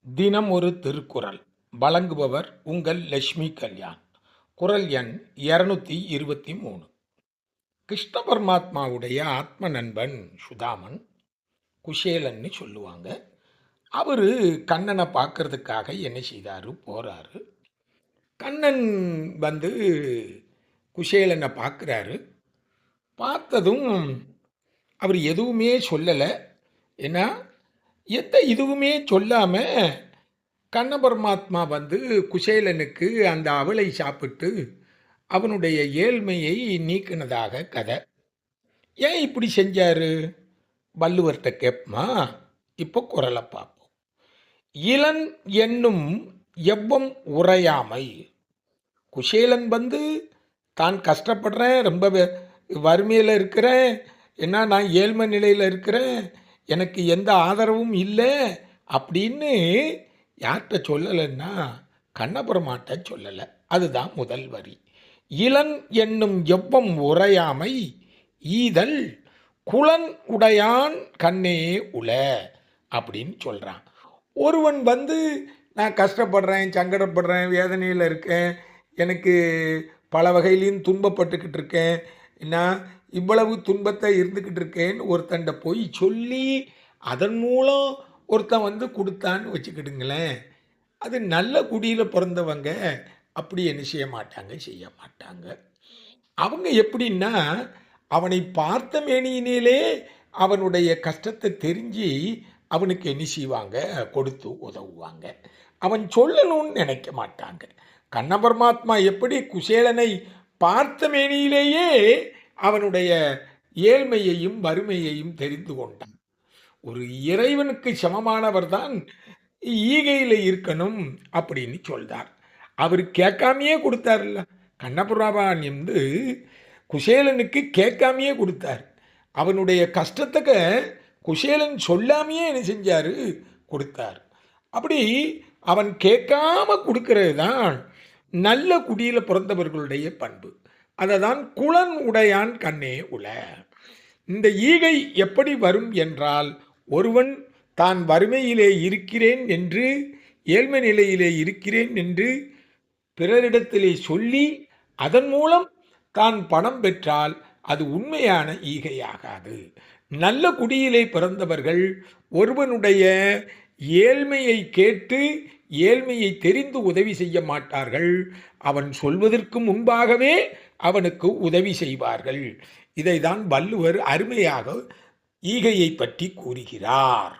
தினம் ஒரு திருக்குறள் வழங்குபவர் உங்கள் லட்சுமி கல்யாண். குறள் எண் 223. கிருஷ்ண பரமாத்மாவுடைய ஆத்ம நண்பன் சுதாமன், குஷேலன்னு சொல்லுவாங்க. அவர் கண்ணனை பார்க்கறதுக்காக என்ன செய்தாரு, போறாரு. கண்ணன் வந்து குஷேலனை பார்க்குறாரு. பார்த்ததும் அவர் எதுவுமே சொல்லலை. ஏன்னா எதுவுமே சொல்லாமல் கண்ண பரமாத்மா வந்து குசேலனுக்கு அந்த அவலை சாப்பிட்டு அவனுடைய ஏழ்மையை நீக்கினதாக கதை. ஏன் இப்படி செஞ்சாரு? வள்ளுவர்கிட்ட கேட்போமா? இப்போ குறளை பார்ப்போம். இளன் என்னும் எவ்வம் உரையாமை. குசேலன் வந்து தான் கஷ்டப்படுறேன், ரொம்ப வறுமையில் இருக்கிறேன், ஏன்னா நான் ஏழ்மை நிலையில் இருக்கிறேன், எனக்கு எந்த ஆதரவும் இல்லை அப்படின்னு யார்கிட்ட சொல்லலைன்னா கண்ணபுரமாட்ட சொல்லலை. அதுதான் முதல் வரி. இளன் என்னும் எவ்வம் உரையாமை ஈதல் குளன் உடையான் கண்ணே உல அப்படின்னு சொல்கிறான். ஒருவன் வந்து நான் கஷ்டப்படுறேன், சங்கடப்படுறேன், வேதனையில் இருக்கேன், எனக்கு பல வகையிலையும் துன்பப்பட்டுக்கிட்டு இருக்கேன், நான் இவ்வளவு துன்பத்தை இருந்துக்கிட்டு இருக்கேன்னு ஒருத்தண்ட போய் சொல்லி அதன் மூலம் ஒருத்தன் வந்து கொடுத்தான்னு வச்சுக்கிடுங்களேன், அது நல்ல குடியில் பிறந்தவங்க அப்படி என்ன செய்ய மாட்டாங்க. அவங்க எப்படின்னா அவனை பார்த்த மேனியினிலே அவனுடைய கஷ்டத்தை தெரிஞ்சு அவனுக்கு என்ன செய்வாங்க, கொடுத்து உதவுவாங்க. அவன் சொல்லணும்னு நினைக்க மாட்டாங்க. கண்ண பரமாத்மா எப்படி குசேலனை பார்த்த மேனியிலேயே அவனுடைய ஏழ்மையையும் வறுமையையும் தெரிந்து கொண்டான். ஒரு இறைவனுக்கு சமமானவர் தான் ஈகையில் இருக்கணும் அப்படின்னு சொல்றார். அவர் கேட்காமையே கொடுத்தார்ல. கண்ணபுராபான் வந்து குசேலனுக்கு கேட்காமையே கொடுத்தார். அவனுடைய கஷ்டத்துக்கு குசேலன் சொல்லாமையே என்ன செஞ்சார், கொடுத்தார். அப்படி அவன் கேட்காம கொடுக்கறது தான் நல்ல குடியில் பிறந்தவர்களுடைய பண்பு. அதை தான் குளன் உடையான் கண்ணே உல. இந்த ஈகை எப்படி வரும் என்றால், ஒருவன் தான் வறுமையிலே இருக்கிறேன் என்று, ஏழ்மை நிலையிலே இருக்கிறேன் என்று பிறரிடத்திலே சொல்லி அதன் மூலம் தான் பணம் பெற்றால் அது உண்மையான ஈகையாகாது. நல்ல குடியிலே பிறந்தவர்கள் ஒருவனுடைய ஏழ்மையை கேட்டு ஏழ்மையை தெரிந்து உதவி செய்ய மாட்டார்கள். அவன் சொல்வதற்கு முன்பாகவே அவனுக்கு உதவி செய்வார்கள். இதைதான் வள்ளுவர் அருமையாக ஈகையை பற்றி கூறுகிறார்.